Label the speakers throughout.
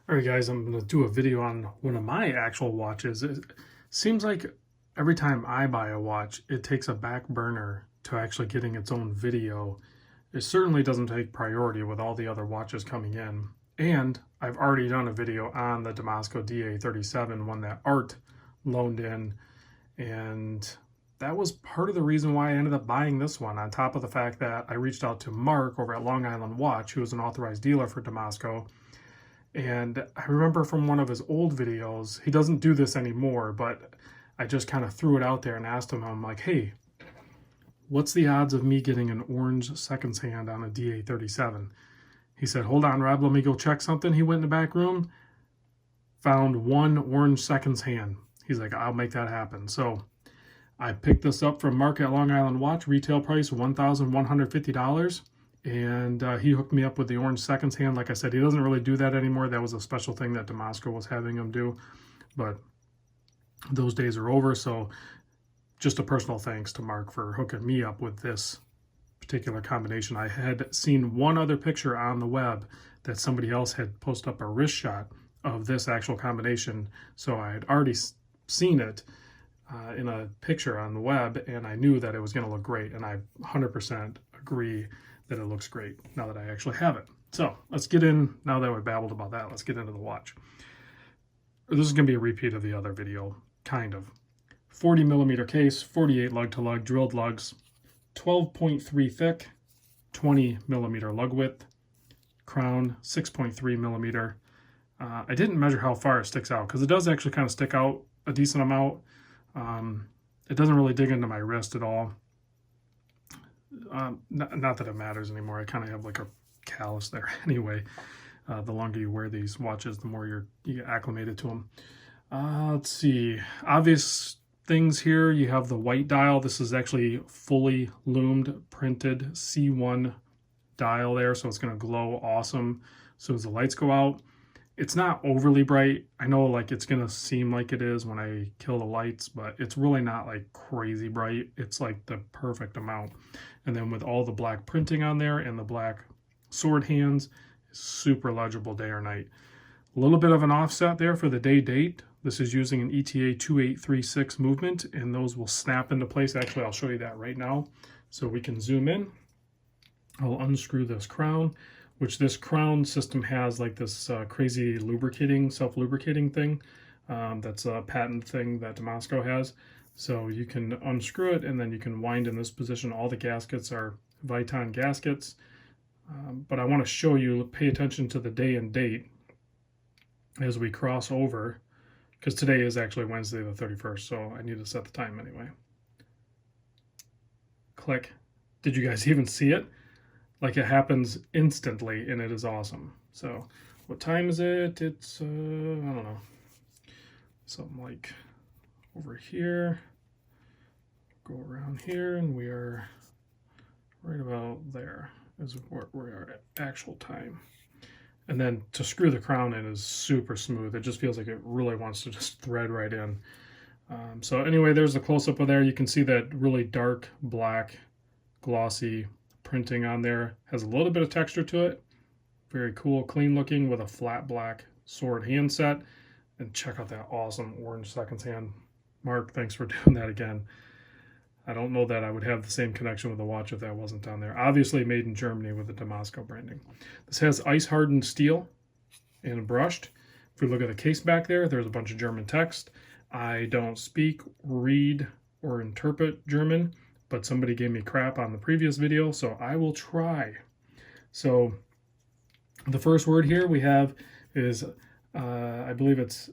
Speaker 1: All right, guys, I'm going to do a video on one of my actual watches. It seems like every time I buy a watch, it takes a back burner to actually getting its own video. It certainly doesn't take priority with all the other watches coming in. And I've already done a video on the Damasko DA37, one that Art loaned in. And that was part of the reason why I ended up buying this one, on top of the fact that I reached out to Mark over at Long Island Watch, who is an authorized dealer for Damasko. And I remember from one of his old videos, he doesn't do this anymore, but I just kind of threw it out there and asked him, I'm like, hey, what's the odds of me getting an orange seconds hand on a DA37? He said, hold on, Rob, let me go check something. He went in the back room, found one orange seconds hand. He's like, I'll make that happen. So I picked this up from Mark at Long Island Watch, retail price $1,150. And he hooked me up with the orange seconds hand. Like I said, he doesn't really do that anymore. That was a special thing that Damasko was having him do. But those days are over. So just a personal thanks to Mark for hooking me up with this particular combination. I had seen one other picture on the web that somebody else had posted up a wrist shot of this actual combination. So I had already seen it in a picture on the web, and I knew that it was going to look great. And I 100% agree that it looks great now that I actually have it. So let's get in, now that we babbled about that, let's get into the watch. This is going to be a repeat of the other video, kind of. 40 millimeter case, 48 lug to lug, drilled lugs, 12.3 thick, 20 millimeter lug width, crown 6.3 millimeter. I didn't measure how far it sticks out because it does actually kind of stick out a decent amount. It doesn't really dig into my wrist at all. Not that it matters anymore. I kind of have like a callus there anyway. The longer you wear these watches, the more you get acclimated to them. Let's see. Obvious things here. You have the white dial. This is actually fully loomed, printed C1 dial there, so it's going to glow awesome as soon as the lights go out. It's not overly bright. I know like it's going to seem like it is when I kill the lights, but it's really not like crazy bright. It's like the perfect amount. And then with all the black printing on there and the black sword hands, super legible day or night. A little bit of an offset there for the day date. This is using an ETA 2836 movement, and those will snap into place. Actually, I'll show you that right now. So we can zoom in. I'll unscrew this crown, which this crown system has like this crazy lubricating, self-lubricating thing. That's a patent thing that Damasko has. So you can unscrew it and then you can wind in this position. All the gaskets are Viton gaskets. But I want to show you, pay attention to the day and date as we cross over, because today is actually Wednesday the 31st, so I need to set the time anyway. Click. Did you guys even see it? Like, it happens instantly, and it is awesome. So what time is it? It's I don't know, something like over here. Go around here, and we are right about there is where we are at actual time. And then to screw the crown in is super smooth. It just feels like it really wants to just thread right in. So anyway, there's the close-up of there. You can see that really dark black glossy printing on there. Has a little bit of texture to it. Very cool, clean looking with a flat black sword hand set. And check out that awesome orange seconds hand. Mark, thanks for doing that again. I don't know that I would have the same connection with the watch if that wasn't down there. Obviously made in Germany with the Damasko branding. This has ice-hardened steel and brushed. If we look at the case back there, there's a bunch of German text. I don't speak, read, or interpret German, but somebody gave me crap on the previous video, so I will try. So the first word here we have is, I believe it's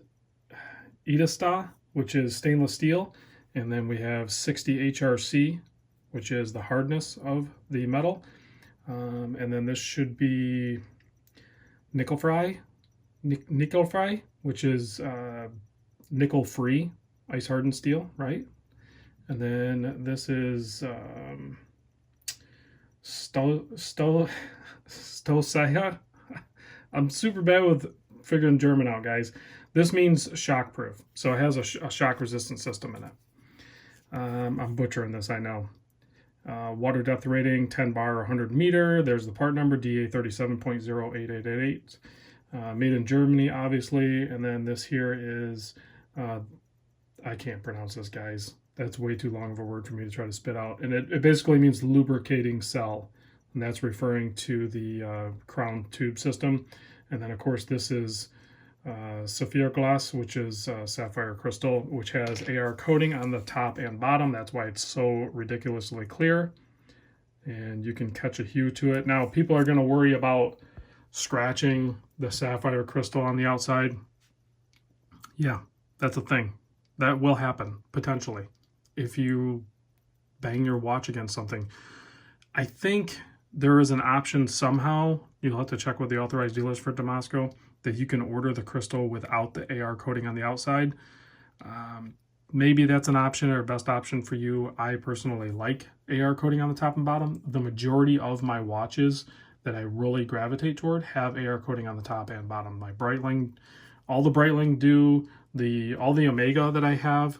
Speaker 1: Idesta, which is stainless steel. And then we have 60 HRC, which is the hardness of the metal. And then this should be nickel-free, which is nickel-free ice-hardened steel, right? And then this is Stosaya. I'm super bad with figuring German out, guys. This means shockproof, so it has a shock-resistant system in it. I'm butchering this, I know. Water depth rating, 10 bar, 100 meter. There's the part number, DA37.08888. Made in Germany, obviously. And then this here is, I can't pronounce this, guys. That's way too long of a word for me to try to spit out. And it basically means lubricating cell. And that's referring to the crown tube system. And then, of course, this is sapphire glass, which is sapphire crystal, which has AR coating on the top and bottom. That's why it's so ridiculously clear. And you can catch a hue to it. Now, people are going to worry about scratching the sapphire crystal on the outside. Yeah, that's a thing. That will happen, potentially, if you bang your watch against something. I think there is an option somehow, you'll have to check with the authorized dealers for Damasko, that you can order the crystal without the AR coating on the outside. Maybe that's an option or best option for you. I personally like AR coating on the top and bottom. The majority of my watches that I really gravitate toward have AR coating on the top and bottom. My Breitling, all the Breitling do, all the Omega that I have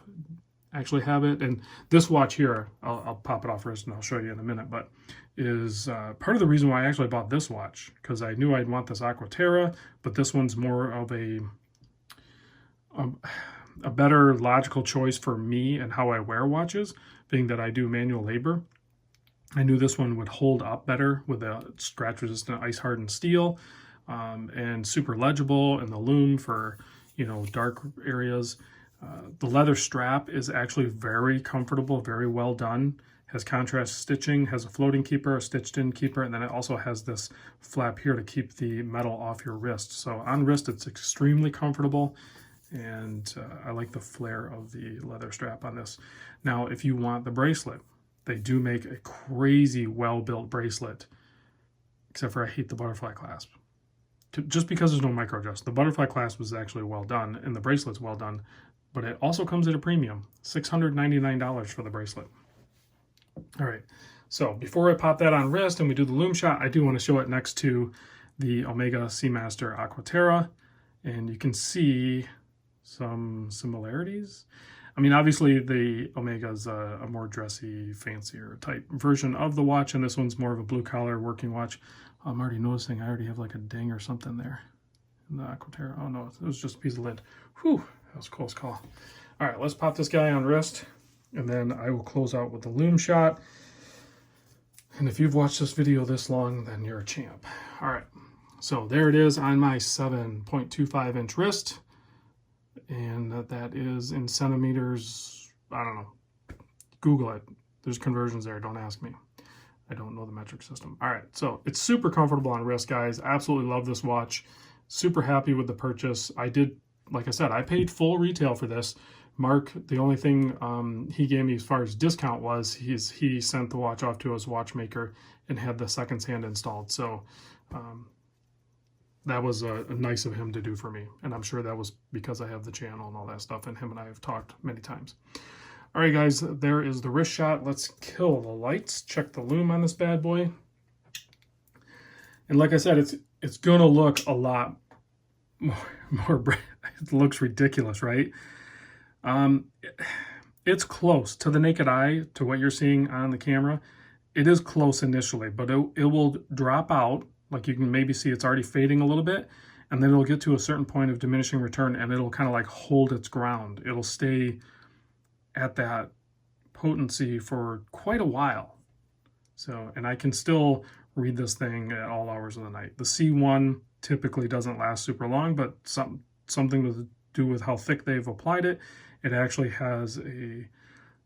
Speaker 1: actually have it. And this watch here, I'll pop it off wrist and I'll show you in a minute, but is part of the reason why I actually bought this watch, because I knew I'd want this Aquaterra, but this one's more of a better logical choice for me and how I wear watches, being that I do manual labor. I knew this one would hold up better with a scratch-resistant, ice-hardened steel, and super legible, and the Lume for, you know, dark areas. The leather strap is actually very comfortable, very well done. Has contrast stitching, has a floating keeper, a stitched-in keeper, and then it also has this flap here to keep the metal off your wrist. So on wrist, it's extremely comfortable, and I like the flare of the leather strap on this. Now, if you want the bracelet, they do make a crazy well-built bracelet, except for I hate the butterfly clasp. Just because there's no micro adjust. The butterfly clasp was actually well done, and the bracelet's well done, but it also comes at a premium, $699 for the bracelet. All right, so before I pop that on wrist and we do the Lume shot, I do want to show it next to the Omega Seamaster Aquaterra, and you can see some similarities. I mean, obviously the Omega is a more dressy, fancier type version of the watch, and this one's more of a blue-collar working watch. I'm already noticing I already have like a ding or something there in the Aquaterra. Oh no, it was just a piece of lid. Whew, that was a close call. All right, let's pop this guy on wrist, and then I will close out with the Lume shot. And if you've watched this video this long, then you're a champ. All right, so there it is on my 7.25 inch wrist. And that is in centimeters. I don't know. Google it. There's conversions there. Don't ask me. I don't know the metric system. All right. So it's super comfortable on wrist, guys. Absolutely love this watch. Super happy with the purchase. I did, like I said, I paid full retail for this. Mark, the only thing he gave me as far as discount was he sent the watch off to his watchmaker and had the seconds hand installed. So that was nice of him to do for me. And I'm sure that was because I have the channel and all that stuff, and him and I have talked many times. All right, guys, there is the wrist shot. Let's kill the lights. Check the Lume on this bad boy. And like I said, it's going to look a lot more bright. It looks ridiculous, right? It's close to the naked eye, to what you're seeing on the camera. It is close initially, but it will drop out. Like you can maybe see it's already fading a little bit, and then it'll get to a certain point of diminishing return, and it'll kind of like hold its ground. It'll stay at that potency for quite a while. So, and I can still read this thing at all hours of the night. The C1 typically doesn't last super long, but something to do with how thick they've applied it, it actually has a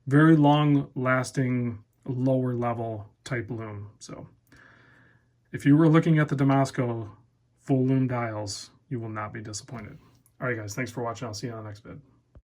Speaker 1: very long lasting lower level type Lume. So if you were looking at the Damasko full Lume dials, you will not be disappointed. All right, guys, thanks for watching. I'll see you on the next vid.